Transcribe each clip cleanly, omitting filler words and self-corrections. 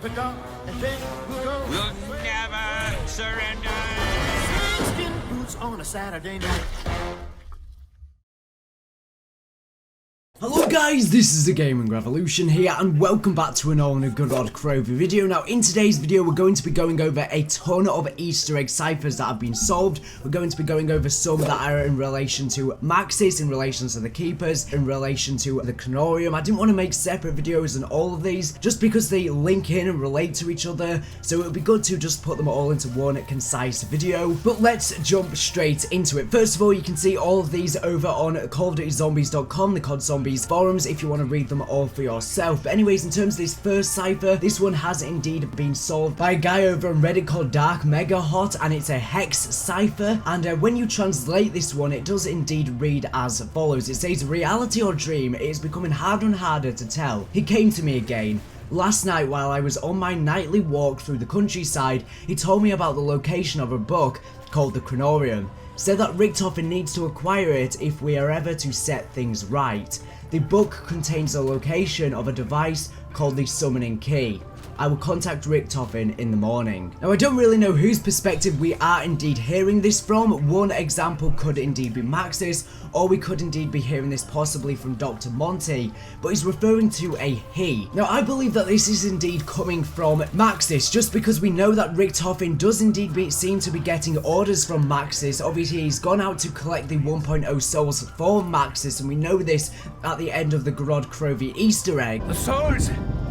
the gun, and then we'll go. We'll never surrender. Skin boots on a Saturday night. Hello guys, this is the Gaming Revolution here and welcome back to another GOROD KROVI video. Now in today's video we're going to be going over a ton of Easter egg ciphers that have been solved. We're going to be going over some that are in relation to Maxis, in relation to the Keepers, in relation to the Kronorium. I didn't want to make separate videos on all of these just because they link in and relate to each other, so it would be good to just put them all into one concise video. But let's jump straight into it. First of all, you can see all of these over on CallOfDutyZombies.com, the COD Zombies forums, if you want to read them all for yourself. But anyways, in terms of this first cipher, this one has indeed been solved by a guy over on Reddit called Dark Mega Hot, and it's a hex cipher. And when you translate this one, it does indeed read as follows. It says, reality or dream, it is becoming harder and harder to tell. He came to me again. Last night, while I was on my nightly walk through the countryside, he told me about the location of a book called the Kronorium. Said that Richtofen needs to acquire it if we are ever to set things right. The book contains the location of a device called the summoning key. I will contact Richtofen in the morning. Now I don't really know whose perspective we are indeed hearing this from. One example could indeed be Maxis, or we could indeed be hearing this possibly from Dr. Monty, but he's referring to a he. Now I believe that this is indeed coming from Maxis, just because we know that Richtofen does indeed seem to be getting orders from Maxis. Obviously he's gone out to collect the 1.0 souls for Maxis, and we know this at the end of the GOROD KROVI Easter egg. The souls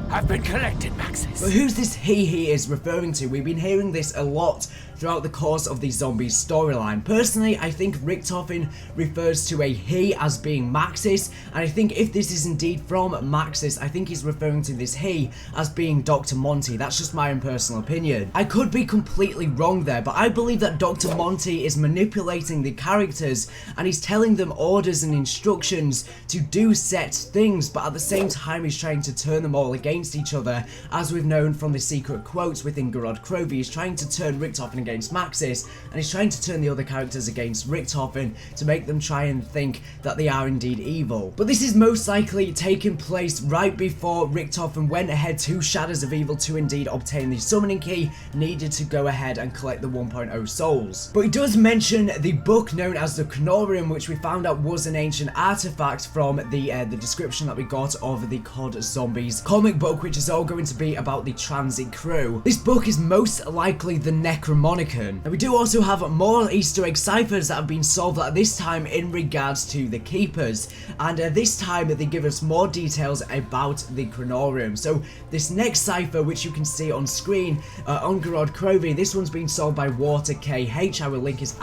have been collected, Maxis. But who's this he is referring to? We've been hearing this a lot throughout the course of the zombies storyline. Personally, I think Richtofen refers to a he as being Maxis, and I think if this is indeed from Maxis, I think he's referring to this he as being Dr. Monty. That's just my own personal opinion. I could be completely wrong there, but I believe that Dr. Monty is manipulating the characters and he's telling them orders and instructions to do set things, but at the same time he's trying to turn them all against each other. As we've known from the secret quotes within GOROD KROVI, he's trying to turn Richtofen against Maxis, and he's trying to turn the other characters against Richtofen to make them try and think that they are indeed evil. But this is most likely taking place right before Richtofen went ahead to Shadows of Evil to indeed obtain the summoning key needed to go ahead and collect the 1.0 souls. But he does mention the book known as the Kronorium, which we found out was an ancient artifact from the description that we got of the COD Zombies comic book, which is all going to be about the transit crew. This book is most likely the Necromonicon. And we do also have more Easter egg ciphers that have been solved at this time in regards to the Keepers, and this time they give us more details about the Kronorium. So this next cipher, which you can see on screen on GOROD KROVI, this one's been solved by Water KH. I will link his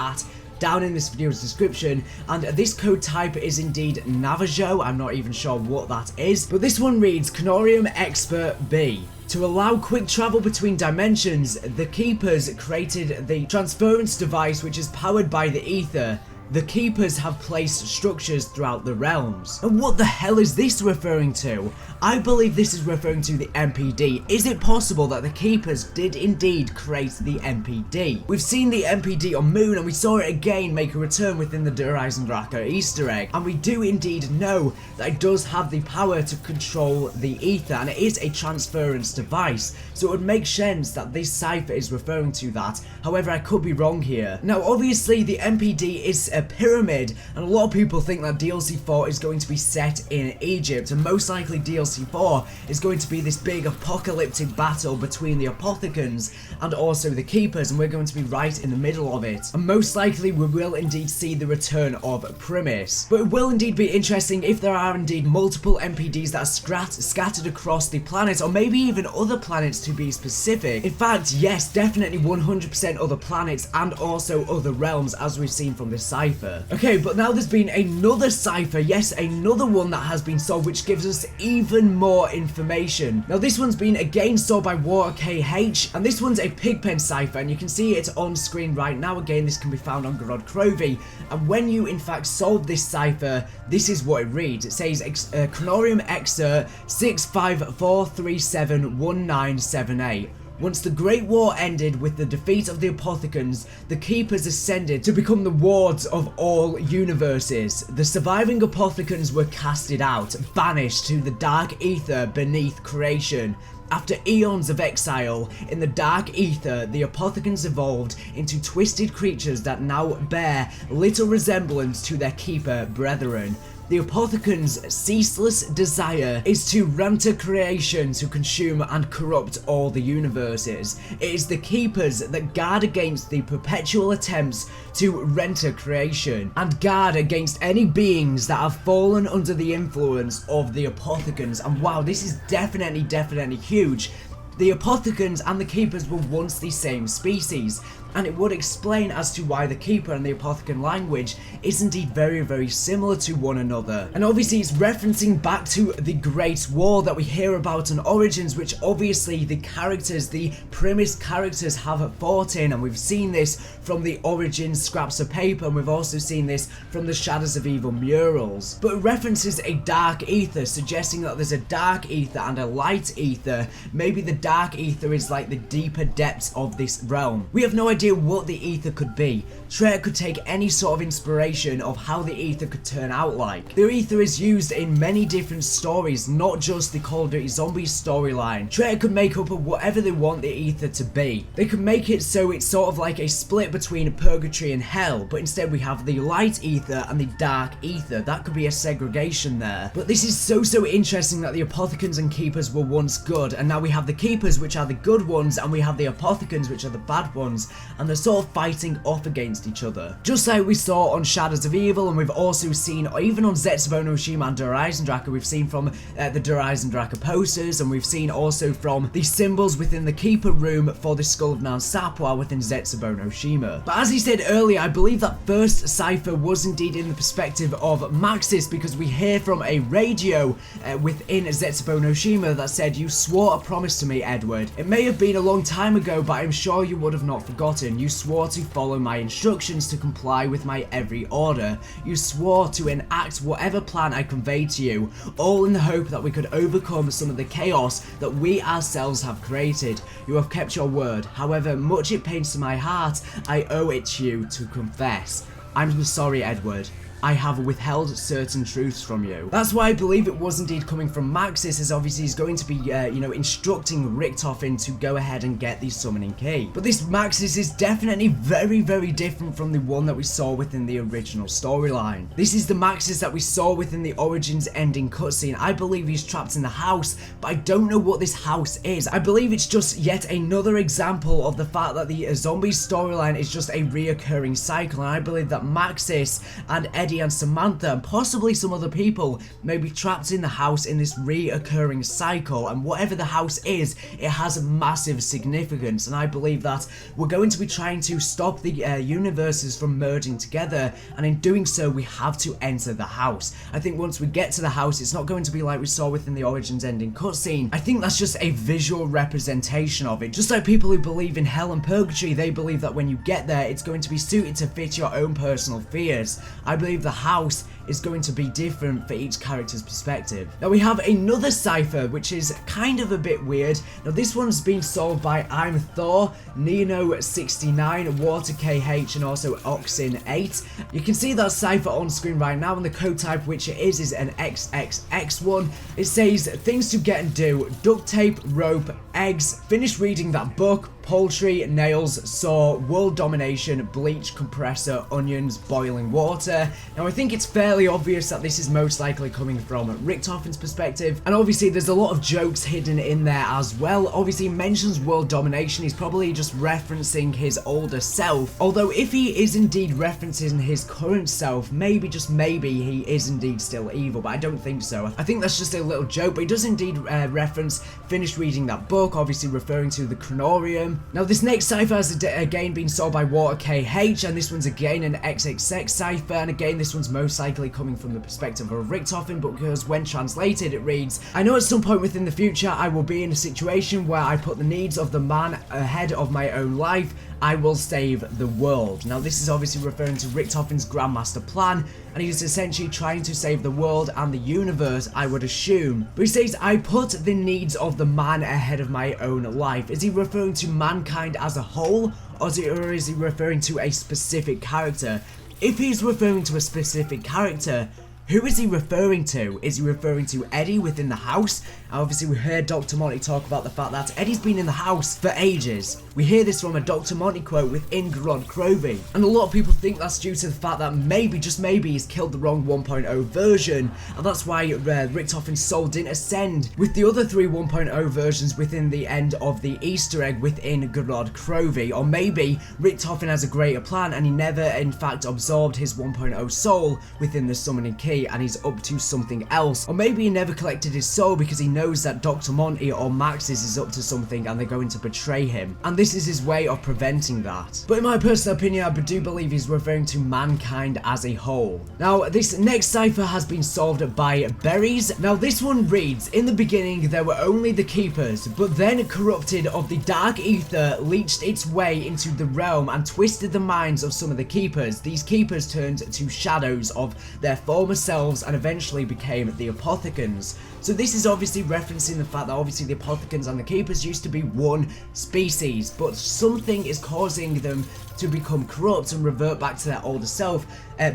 down in this video's description, and this code type is indeed Navajo. I'm not even sure what that is, but this one reads Kronorium Expert B. To allow quick travel between dimensions, the Keepers created the transference device, which is powered by the ether. The Keepers have placed structures throughout the realms. And what the hell is this referring to? I believe this is referring to the MPD. Is it possible that the Keepers did indeed create the MPD? We've seen the MPD on Moon, and we saw it again make a return within the Der Eisendrache Easter egg. And we do indeed know that it does have the power to control the ether, and it is a transference device. So it would make sense that this cipher is referring to that. However, I could be wrong here. Now, obviously, the MPD is a pyramid, and a lot of people think that DLC 4 is going to be set in Egypt, and most likely DLC 4 is going to be this big apocalyptic battle between the Apothicons and also the Keepers, and we're going to be right in the middle of it. And most likely we will indeed see the return of Primus. But it will indeed be interesting if there are indeed multiple MPDs that are scattered across the planet, or maybe even other planets to be specific. In fact, yes, definitely 100% other planets and also other realms, as we've seen from this cipher. Okay, but now there's been another cipher, yes, another one that has been solved, which gives us even more information. Now this one's been again solved by Water KH, and this one's a Pigpen cipher, and you can see it on screen right now. Again, this can be found on GOROD KROVI, and when you in fact solve this cipher, this is what it reads. It says Kronorium Exer 654371978. Once the Great War ended with the defeat of the Apothicons, the Keepers ascended to become the wards of all universes. The surviving Apothicons were casted out, banished to the dark ether beneath creation. After eons of exile in the dark ether, the Apothicons evolved into twisted creatures that now bear little resemblance to their keeper brethren. The Apothicons' ceaseless desire is to render creation to consume and corrupt all the universes. It is the Keepers that guard against the perpetual attempts to render creation, and guard against any beings that have fallen under the influence of the Apothicons. And wow, this is definitely huge. The Apothicons and the Keepers were once the same species, and it would explain as to why the Keeper and the Apothicon language is indeed very similar to one another. And obviously it's referencing back to the Great War that we hear about in Origins, which obviously the characters, the premise characters have fought in, and we've seen this from the Origins scraps of paper, and we've also seen this from the Shadows of Evil murals. But it references a dark ether, suggesting that there's a dark ether and a light ether. Maybe the dark ether is like the deeper depths of this realm. We have no idea what the ether could be. Traitor could take any sort of inspiration of how the ether could turn out like. The ether is used in many different stories, not just the Call of Duty Zombies storyline. Traitor could make up of whatever they want the ether to be. They could make it so it's sort of like a split between purgatory and hell, but instead we have the light ether and the dark ether. That could be a segregation there. But this is so interesting that the Apothicons and Keepers were once good, and now we have the Keepers, which are the good ones, and we have the Apothicons, which are the bad ones, and they're sort of fighting off against each other. Just like we saw on Shadows of Evil, and we've also seen, even on Zetsubo no Shima and Der Eisendrache, we've seen from the Der Eisendrache posters, and we've seen also from the symbols within the Keeper room for the Skull of Nan Sapwa within Zetsubo no Shima. But as he said earlier, I believe that first cipher was indeed in the perspective of Maxis, because we hear from a radio within Zetsubo no Shima that said, "You swore a promise to me, Edward. It may have been a long time ago, but I'm sure you would have not forgotten. You swore to follow my instructions, to comply with my every order. You swore to enact whatever plan I conveyed to you, all in the hope that we could overcome some of the chaos that we ourselves have created. You have kept your word. However much it pains to my heart, I owe it to you to confess. I'm sorry, Edward. I have withheld certain truths from you." That's why I believe it was indeed coming from Maxis, as obviously he's going to be, instructing Richtofen to go ahead and get the summoning key. But this Maxis is definitely very different from the one that we saw within the original storyline. This is the Maxis that we saw within the Origins ending cutscene. I believe he's trapped in the house, but I don't know what this house is. I believe it's just yet another example of the fact that the Zombies storyline is just a reoccurring cycle, and I believe that Maxis and Eddie and Samantha and possibly some other people may be trapped in the house in this reoccurring cycle, and whatever the house is, it has massive significance, and I believe that we're going to be trying to stop the universes from merging together, and in doing so we have to enter the house. I think once we get to the house, it's not going to be like we saw within the Origins ending cutscene. I think that's just a visual representation of it. Just like people who believe in hell and purgatory, they believe that when you get there, it's going to be suited to fit your own personal fears. I believe the house is going to be different for each character's perspective. Now we have another cipher, which is kind of a bit weird. Now this one's been solved by I'm Thor, Nino69, Water KH, and also Oxin8. You can see that cipher on screen right now, and the code type which it is an XXX one. It says things to get and do: duct tape, rope, eggs, finish reading that book, poultry, nails, saw, world domination, bleach, compressor, onions, boiling water. Now I think it's fairly obvious that this is most likely coming from Richtofen's perspective, and obviously there's a lot of jokes hidden in there as well. Obviously he mentions world domination, he's probably just referencing his older self, although if he is indeed referencing his current self, maybe, just maybe, he is indeed still evil, but I don't think so. I think that's just a little joke, but he does indeed reference finish reading that book, obviously referring to the Kronorium. Now this next cipher has again been solved by Water KH, and this one's again an XXX cipher, and again this one's most likely coming from the perspective of Richtofen, but because when translated it reads, I know at some point within the future I will be in a situation where I put the needs of the man ahead of my own life. I will save the world. Now this is obviously referring to Richtofen's Grandmaster plan, and he's essentially trying to save the world and the universe, I would assume. But he says, I put the needs of the man ahead of my own life. Is he referring to mankind as a whole, or is he referring to a specific character? If he's referring to a specific character, Who is he referring to? Is he referring to Eddie within the house? Obviously we heard Dr. Monty talk about the fact that Eddie's been in the house for ages. We hear this from a Dr. Monty quote within GOROD KROVI. And a lot of people think that's due to the fact that maybe, just maybe, he's killed the wrong 1.0 version. And that's why Richtofen's soul didn't ascend with the other 3 1.0 versions within the end of the Easter egg within GOROD KROVI. Or maybe Richtofen has a greater plan and he never in fact absorbed his 1.0 soul within the summoning key and he's up to something else. Or maybe he never collected his soul because he knows that Dr. Monty or Maxis is up to something and they're going to betray him. And this is his way of preventing that. But in my personal opinion, I do believe he's referring to mankind as a whole. Now, this next cipher has been solved by Berries. Now, this one reads, in the beginning, there were only the keepers, but then corrupted of the dark ether leached its way into the realm and twisted the minds of some of the keepers. These keepers turned to shadows of their former selves and eventually became the Apothicons. So this is obviously referencing the fact that obviously the Apothicons and the Keepers used to be one species, but something is causing them to become corrupt and revert back to their older self,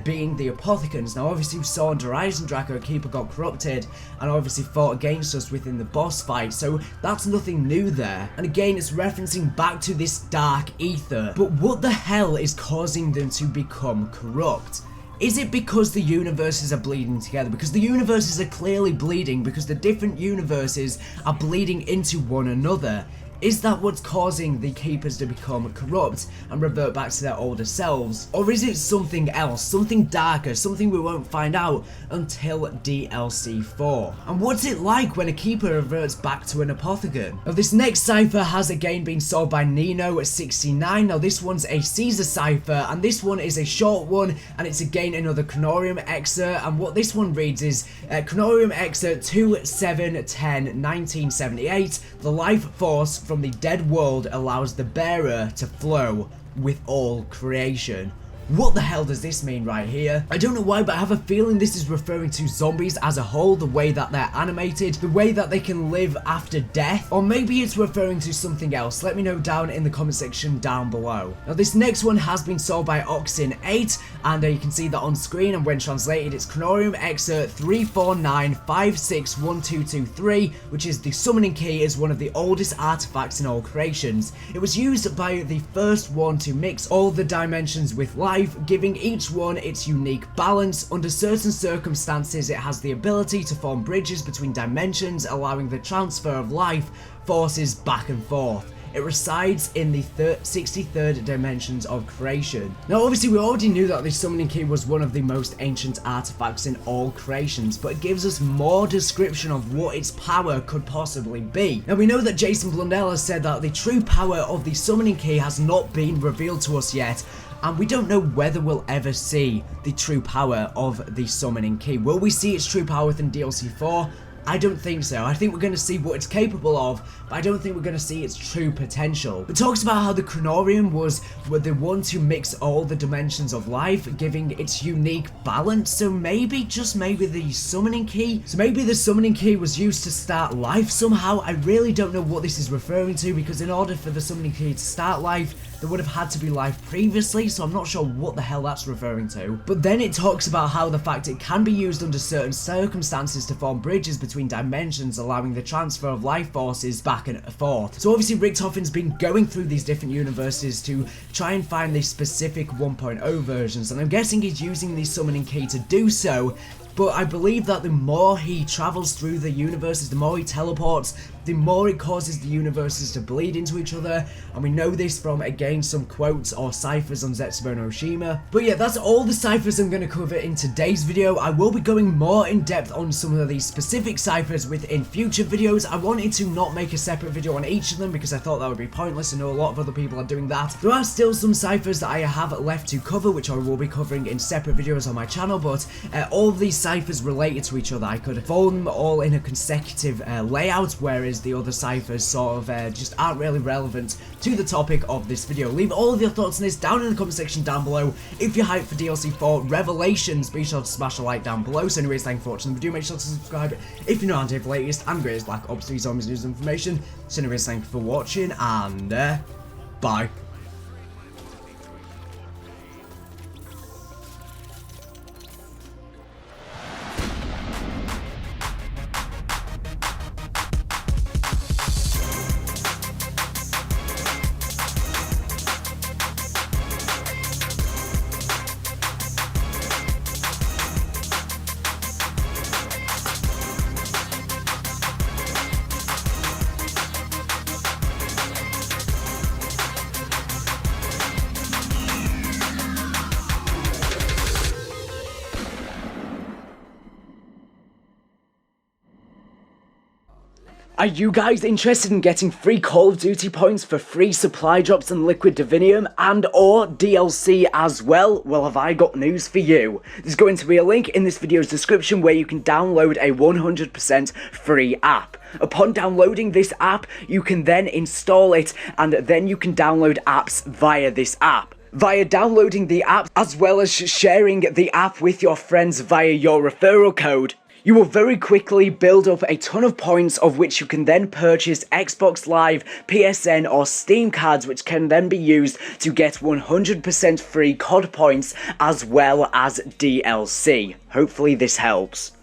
being the Apothicons. Now obviously we saw in Horizon Draco, a Keeper got corrupted and obviously fought against us within the boss fight, so that's nothing new there. And again, it's referencing back to this dark ether. But what the hell is causing them to become corrupt? Is it because the universes are bleeding together? Because the universes are clearly bleeding because the different universes are bleeding into one another. Is that what's causing the Keepers to become corrupt and revert back to their older selves? Or is it something else, something darker, something we won't find out until DLC 4? And what's it like when a Keeper reverts back to an Apothicon? Now this next cipher has again been solved by Nino69. Now this one's a Caesar cipher and this one is a short one and it's again another Kronorium excerpt, and what this one reads is Kronorium excerpt 2710-1978, the life force from the dead world allows the bearer to flow with all creation. What the hell does this mean right here? I don't know why, but I have a feeling this is referring to zombies as a whole, the way that they're animated, the way that they can live after death, or maybe it's referring to something else. Let me know down in the comment section down below. Now this next one has been solved by Oxin8, and you can see that on screen, and when translated it's Kronorium excerpt 349561223, which is the summoning key, is one of the oldest artifacts in all creations. It was used by the first one to mix all the dimensions with life, giving each one its unique balance. Under certain circumstances, it has the ability to form bridges between dimensions, allowing the transfer of life forces back and forth. It resides in the 63rd dimensions of creation. Now obviously we already knew that the summoning key was one of the most ancient artifacts in all creations, but it gives us more description of what its power could possibly be. Now we know that Jason Blundell has said that the true power of the summoning key has not been revealed to us yet, and we don't know whether we'll ever see the true power of the summoning key. Will we see its true power within DLC 4? I don't think so. I think we're going to see what it's capable of, but I don't think we're going to see its true potential. It talks about how the Kronorium was the one to mix all the dimensions of life, giving its unique balance. So maybe, just maybe, the summoning key. So maybe the summoning key was used to start life somehow. I really don't know what this is referring to, because in order for the summoning key to start life, there would have had to be life previously, so I'm not sure what the hell that's referring to. But then it talks about how the fact it can be used under certain circumstances to form bridges between dimensions, allowing the transfer of life forces back and forth. So obviously Richtofen's been going through these different universes to try and find the specific 1.0 versions, and I'm guessing he's using the summoning key to do so. But I believe that the more he travels through the universes, the more he teleports, the more it causes the universes to bleed into each other. And we know this from, again, some quotes or ciphers on Zetsubo no Shima. But yeah, that's all the ciphers I'm going to cover in today's video. I will be going more in depth on some of these specific ciphers within future videos. I wanted to not make a separate video on each of them because I thought that would be pointless. I know a lot of other people are doing that. There are still some ciphers that I have left to cover, which I will be covering in separate videos on my channel, but all of these ciphers related to each other. I could follow them all in a consecutive layout, whereas the other ciphers sort of just aren't really relevant to the topic of this video. Leave all of your thoughts on this down in the comment section down below. If you're hyped for DLC 4 Revelations, be sure to smash a like down below. So anyways, thank you for watching the video. Make sure to subscribe if you're not here for the latest and greatest Black Ops 3 Zombies news and information. So anyways, thank you for watching, and bye. Are you guys interested in getting free Call of Duty points for free supply drops and liquid divinium and or DLC as well? Well, have I got news for you. There's going to be a link in this video's description where you can download a 100% free app. Upon downloading this app, you can then install it and then you can download apps via this app. Via downloading the app as well as sharing the app with your friends via your referral code, you will very quickly build up a ton of points of which you can then purchase Xbox Live, PSN or Steam cards which can then be used to get 100% free COD points as well as DLC. Hopefully this helps.